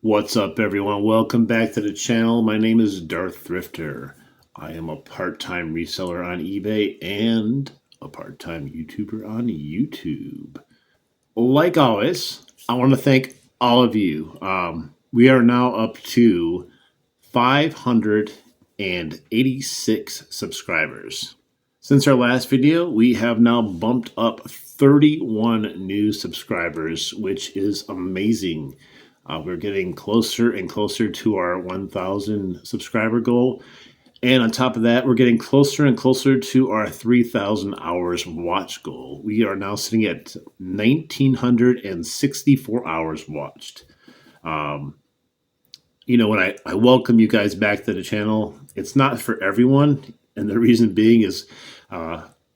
What's up, everyone? Welcome back to the channel. My name is Darth Thrifter. I am a part-time reseller on eBay and a part-time YouTuber on YouTube. Like always, I want to thank all of you. We are now up to 586 subscribers. Since our last video, we have now bumped up 31 new subscribers, which is amazing. We're getting closer and closer to our 1,000 subscriber goal. And on top of that, we're getting closer and closer to our 3,000 hours watch goal. We are now sitting at 1,964 hours watched. When I welcome you guys back to the channel, it's not for everyone. And the reason being is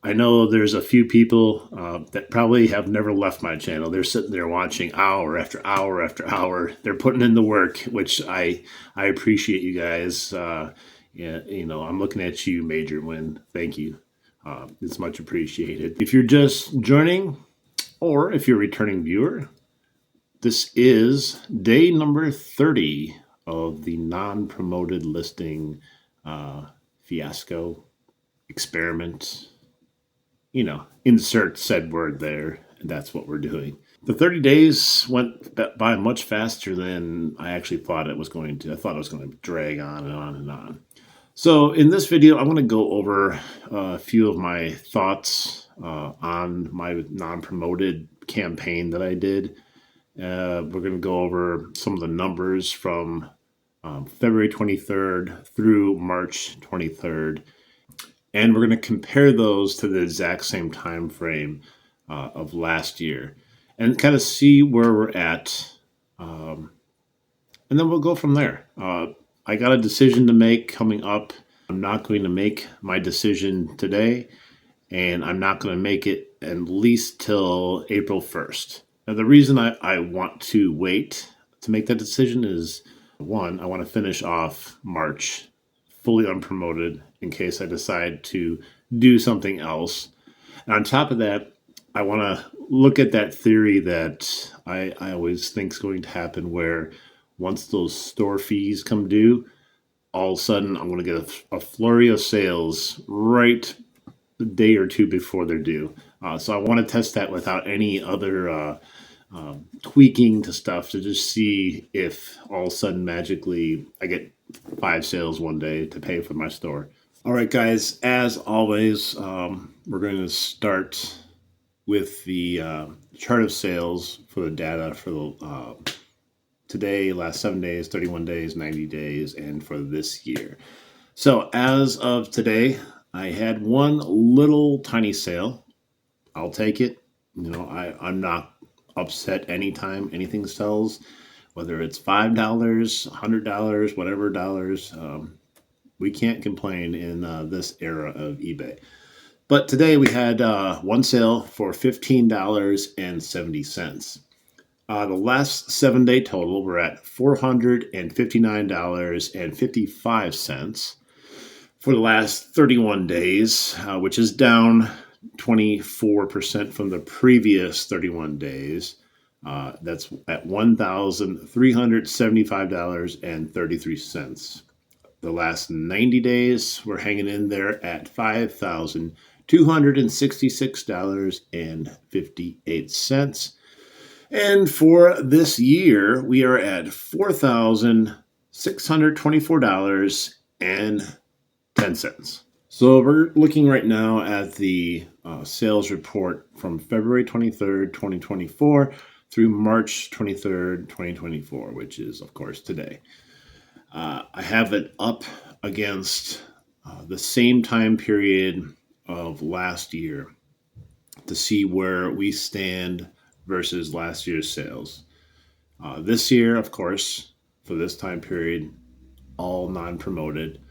I know there's a few people that probably have never left my channel. They're sitting there watching hour after hour after hour. They're putting in the work, which I appreciate you guys. I'm looking at you, Major Win. Thank you. It's much appreciated. If you're just joining, or if you're a returning viewer, this is day number 30 of the non-promoted listing fiasco experiment. Insert said word there, and that's what we're doing. The 30 days went by much faster than I actually thought it was going to. I thought it was going to drag on and on and on. So in this video, I'm going to go over a few of my thoughts on my non-promoted campaign that I did. We're going to go over some of the numbers from February 23rd through March 23rd. And we're going to compare those to the exact same time frame of last year and kind of see where we're at. And then we'll go from there. I got a decision to make coming up. I'm not going to make my decision today, and I'm not going to make it at least till April 1st. Now, the reason I want to wait to make that decision is, one, I want to finish off March fully unpromoted in case I decide to do something else. And on top of that, I want to look at that theory that I always think is going to happen, where once those store fees come due, all of a sudden I'm going to get a flurry of sales right the day or two before they're due. So I want to test that without any other tweaking to stuff, to just see if all of a sudden magically I get 5 sales one day to pay for my store. All right, guys, as always, we're going to start with the chart of sales for the data for the today, last 7 days, 31 days, 90 days, and for this year. So as of today, I had one little tiny sale. I'll take it. I'm not upset anytime anything sells, whether it's $5, $100, whatever dollars. We can't complain in this era of eBay. But today we had one sale for $15.70. The last 7-day total, we're at $459.55 for the last 31 days, which is down 24% from the previous 31 days. That's at $1,375.33. The last 90 days, we're hanging in there at $5,266.58. And for this year, we are at $4,624.10. So we're looking right now at the sales report from February 23rd, 2024 through March 23rd, 2024, which is, of course, today. I have it up against the same time period of last year to see where we stand versus last year's sales. This year, of course, for this time period, all non-promoted.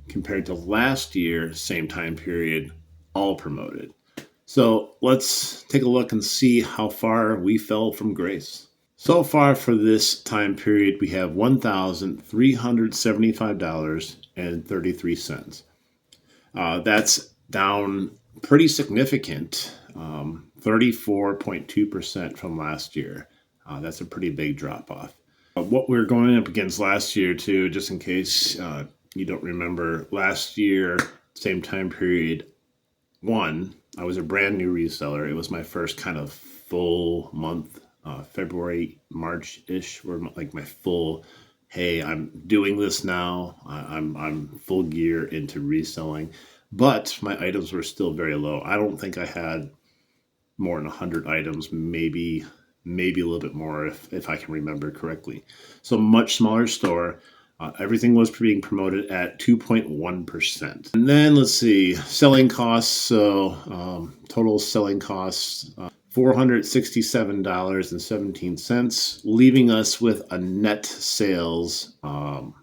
Compared to last year, same time period, all promoted. So let's take a look and see how far we fell from grace. So far for this time period, we have $1,375.33. That's down pretty significant, 34.2% from last year. That's a pretty big drop off. What we're going up against last year too, just in case you don't remember, last year, same time period, one, I was a brand new reseller. It was my first kind of full month, February, March ish, were like my full. Hey, I'm doing this now. I'm full gear into reselling, but my items were still very low. I don't think I had more than 100 items, maybe a little bit more if I can remember correctly. So much smaller store. Everything was being promoted at 2.1%. And then let's see, selling costs. So total selling costs, $467.17, leaving us with a net sales of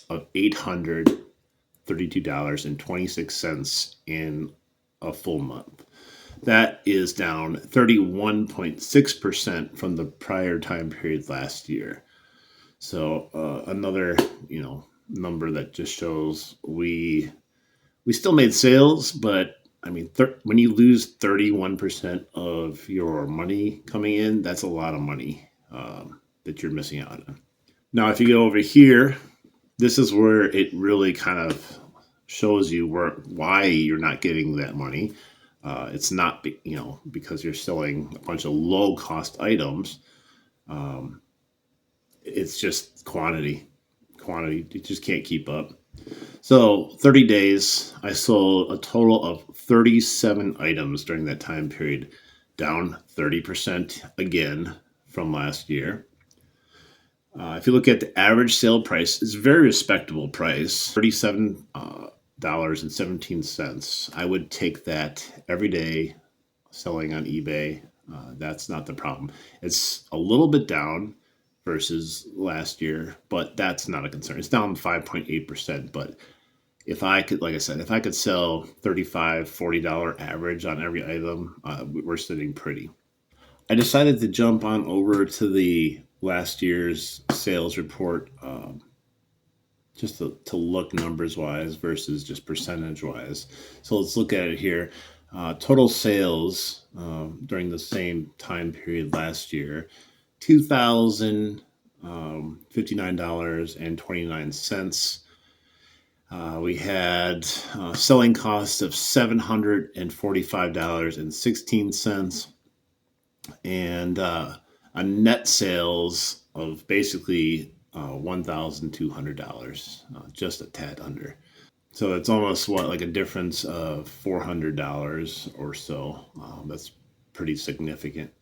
$832.26 in a full month. That is down 31.6% from the prior time period last year. So another, number that just shows we still made sales, but I mean, when you lose 31% of your money coming in, that's a lot of money that you're missing out on. Now, if you go over here, this is where it really kind of shows you why you're not getting that money. It's not, because you're selling a bunch of low cost items. It's just quantity. You just can't keep up. So 30 days, I sold a total of 37 items during that time period, down 30% again from last year. If you look at the average sale price, it's a very respectable price, $37.17. I would take that every day selling on eBay. That's not the problem. It's a little bit down versus last year, but that's not a concern. It's down 5.8%. But if I could, like I said, if I could sell $35, $40 average on every item, we're sitting pretty. I decided to jump on over to the last year's sales report, just to look numbers wise versus just percentage wise. So let's look at it here. Total sales during the same time period last year, $2,059.29. We had selling costs of $745.16, and a net sales of basically $1,200, just a tad under. So it's almost like a difference of $400 or so. That's pretty significant.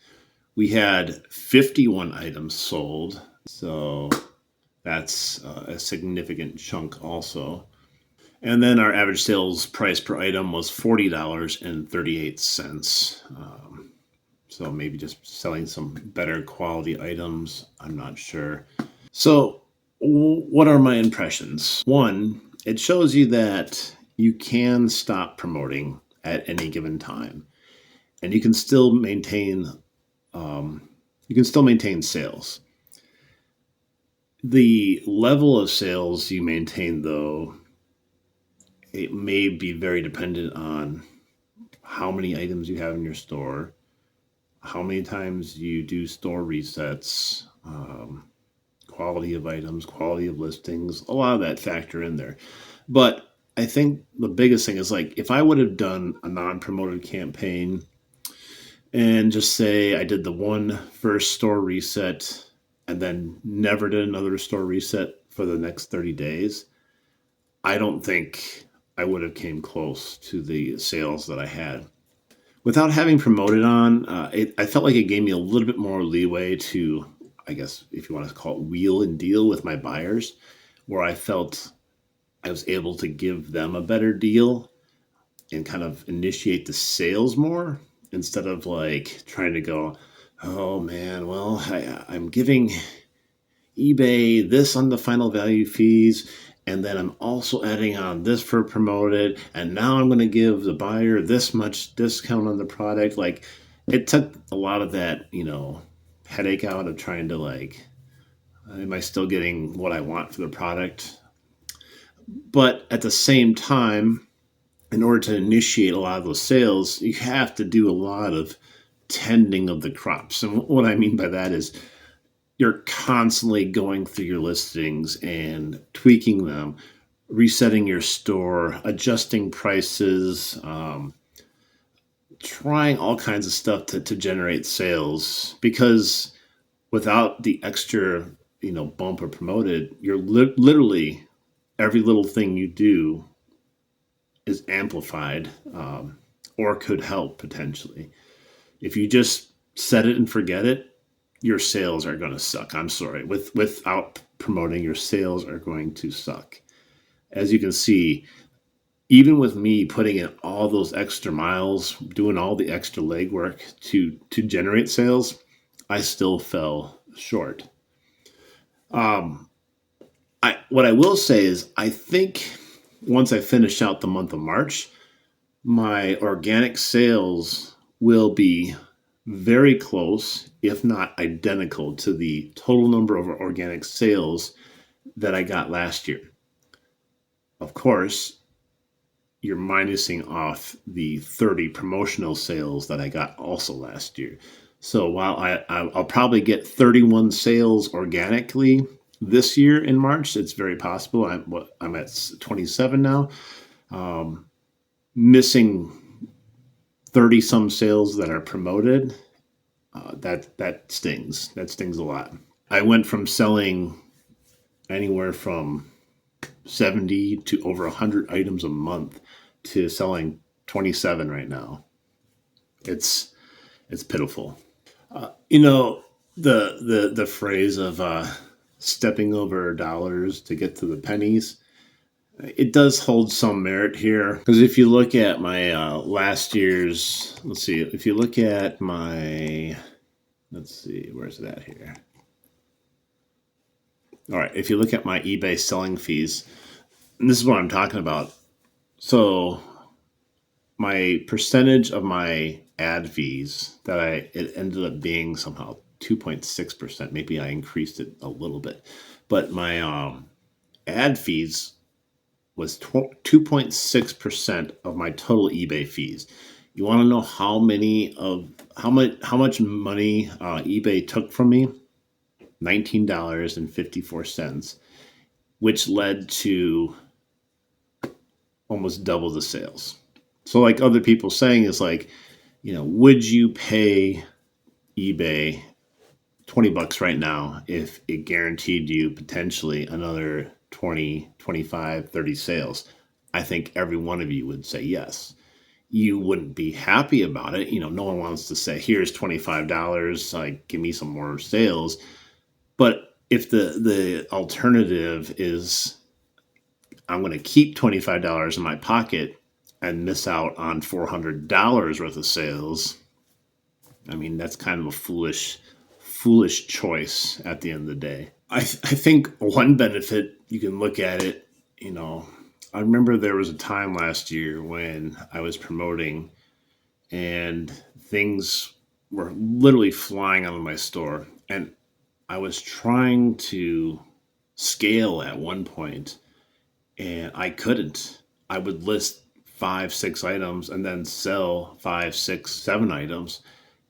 We had 51 items sold, so that's a significant chunk also. And then our average sales price per item was $40.38. So maybe just selling some better quality items. I'm not sure. So what are my impressions? One, it shows you that you can stop promoting at any given time, and you can still maintain sales. The level of sales you maintain, though, it may be very dependent on how many items you have in your store, how many times you do store resets, quality of items, quality of listings, a lot of that factor in there. But I think the biggest thing is, like, if I would have done a non-promoted campaign and just say I did the one first store reset and then never did another store reset for the next 30 days, I don't think I would have came close to the sales that I had. Without having promoted on, I felt like it gave me a little bit more leeway to, I guess, if you want to call it, wheel and deal with my buyers, where I felt I was able to give them a better deal and kind of initiate the sales more instead of like trying to go, oh man, well, I'm giving eBay this on the final value fees, and then I'm also adding on this for promoted, and now I'm going to give the buyer this much discount on the product. Like, it took a lot of that, headache out of trying to, like, am I still getting what I want for the product? But at the same time, in order to initiate a lot of those sales, you have to do a lot of tending of the crops. And what I mean by that is, you're constantly going through your listings and tweaking them, resetting your store, adjusting prices, trying all kinds of stuff to generate sales, because without the extra, bump or promoted, you're literally every little thing you do is amplified, or could help potentially. If you just set it and forget it, your sales are going to suck. I'm sorry. Without promoting, your sales are going to suck. As you can see, even with me putting in all those extra miles, doing all the extra legwork to generate sales, I still fell short. What I will say is, I think once I finish out the month of March, my organic sales will be very close, if not identical, to the total number of organic sales that I got last year. Of course, you're minusing off the 30 promotional sales that I got also last year. So while I'll probably get 31 sales organically this year in March, it's very possible. I'm at 27 now, missing 30 some sales that are promoted. That stings. That stings a lot. I went from selling anywhere from 70 to over 100 items a month to selling 27 right now. It's pitiful. The phrase of stepping over dollars to get to the pennies. It does hold some merit here, because if you look at my last year's, let's see, if you look at my, let's see, where's it at here? All right, if you look at my eBay selling fees, and this is what I'm talking about. So my percentage of my ad fees it ended up being somehow 2.6%. Maybe I increased it a little bit, but my ad fees was 2.6% of my total eBay fees. You want to know how much money eBay took from me? $19.54, which led to almost double the sales. So like other people saying is like, would you pay eBay $20 right now if it guaranteed you potentially another 20, 25, 30 sales? I think every one of you would say yes. You wouldn't be happy about it. No one wants to say, here's $25, like give me some more sales. But if the alternative is I'm going to keep $25 in my pocket and miss out on $400 worth of sales, I mean, that's kind of a foolish choice at the end of the day. I think one benefit, you can look at it, I remember there was a time last year when I was promoting and things were literally flying out of my store. And I was trying to scale at one point and I couldn't. I would list 5, 6 items and then sell 5, 6, 7 items.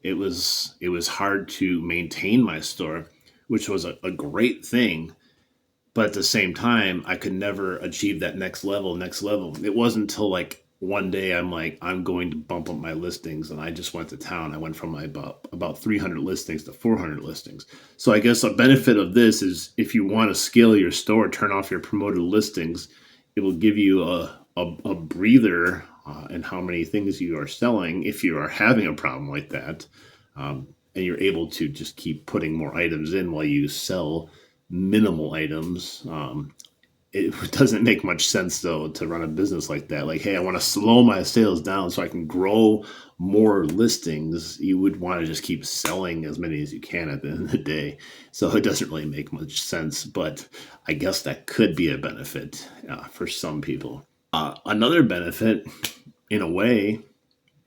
It was hard to maintain my store, which was a great thing. But at the same time, I could never achieve that next level. It wasn't until like one day I'm like, I'm going to bump up my listings. And I just went to town. I went from about 300 listings to 400 listings. So I guess a benefit of this is if you want to scale your store, turn off your promoted listings. It will give you a breather in how many things you are selling if you are having a problem like that. And you're able to just keep putting more items in while you sell minimal items. It doesn't make much sense though to run a business like that. Like, hey, I want to slow my sales down so I can grow more listings. You would want to just keep selling as many as you can at the end of the day. So it doesn't really make much sense, but I guess that could be a benefit for some people. Another benefit, in a way,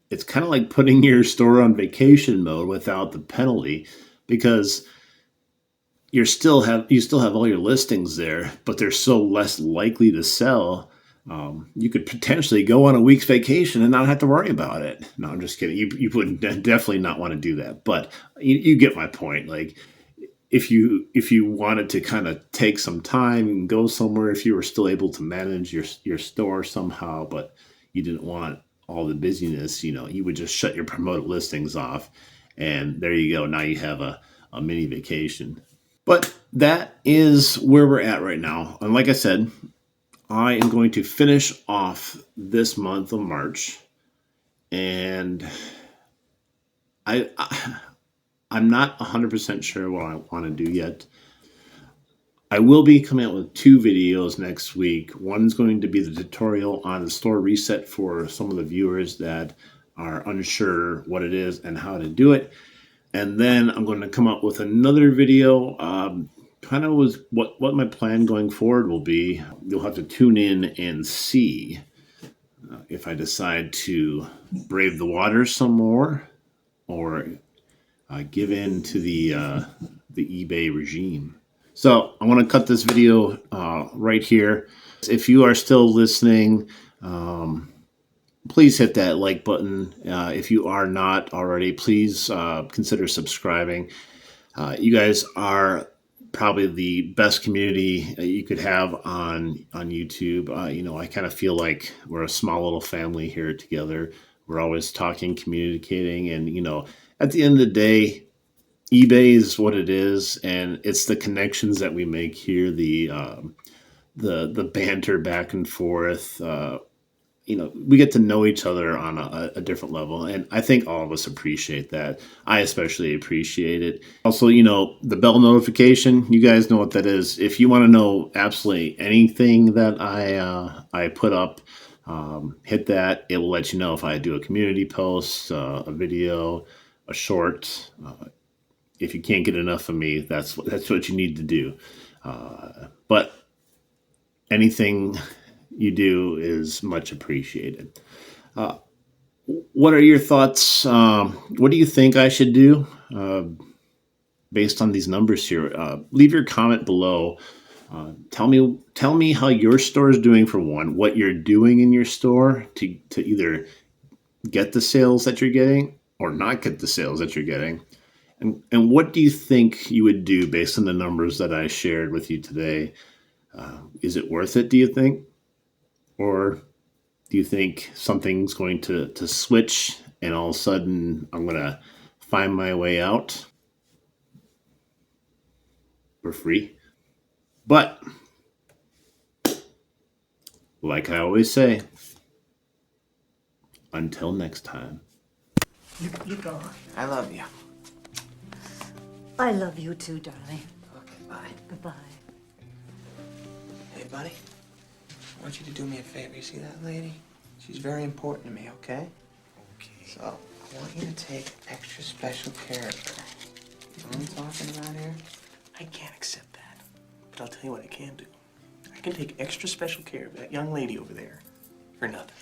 it's kind of like putting your store on vacation mode without the penalty, because you still have all your listings there, but they're so less likely to sell. You could potentially go on a week's vacation and not have to worry about it. No, I'm just kidding. You would definitely not want to do that, but you get my point. Like, if you wanted to kind of take some time and go somewhere, if you were still able to manage your store somehow, but you didn't want all the busyness, you would just shut your promoted listings off, and there you go. Now you have a mini vacation. But that is where we're at right now. And like I said, I am going to finish off this month of March, and I'm not 100% sure what I want to do yet. I will be coming out with 2 videos next week. One's going to be the tutorial on the store reset for some of the viewers that are unsure what it is and how to do it. And then I'm going to come out with another video, kind of was what my plan going forward will be. You'll have to tune in and see if I decide to brave the waters some more, or give in to the eBay regime. So I want to cut this video right here. If you are still listening, please hit that like button. If you are not already, please consider subscribing. You guys are probably the best community you could have on YouTube. I kind of feel like we're a small little family here together. We're always talking, communicating, and at the end of the day, eBay is what it is, and it's the connections that we make here, the banter back and forth. We get to know each other on a different level, and I think all of us appreciate that. I especially appreciate it. Also, the bell notification, you guys know what that is. If you want to know absolutely anything that I put up, hit that. It will let you know if I do a community post, a video, a short. If you can't get enough of me, that's what you need to do. But anything you do is much appreciated. What are your thoughts? What do you think I should do based on these numbers here? Leave your comment below. Tell me how your store is doing, for one, what you're doing in your store to either get the sales that you're getting or not get the sales that you're getting. And what do you think you would do based on the numbers that I shared with you today? Is it worth it, do you think? Or do you think something's going to switch and all of a sudden I'm going to find my way out for free? But like I always say, until next time. You go. I love you. I love you too, darling. Okay, bye. Goodbye. Hey, buddy. I want you to do me a favor. You see that lady? She's very important to me, okay? Okay. So, I want you to take extra special care of her. You know what I'm talking about here? I can't accept that. But I'll tell you what I can do. I can take extra special care of that young lady over there for nothing.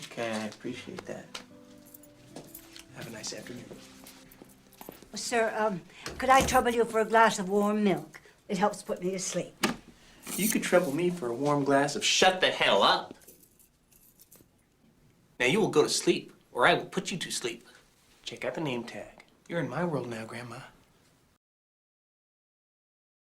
Okay, I appreciate that. Have a nice afternoon. Sir, could I trouble you for a glass of warm milk? It helps put me to sleep. You could trouble me for a warm glass of shut the hell up. Now you will go to sleep, or I will put you to sleep. Check out the name tag. You're in my world now, Grandma.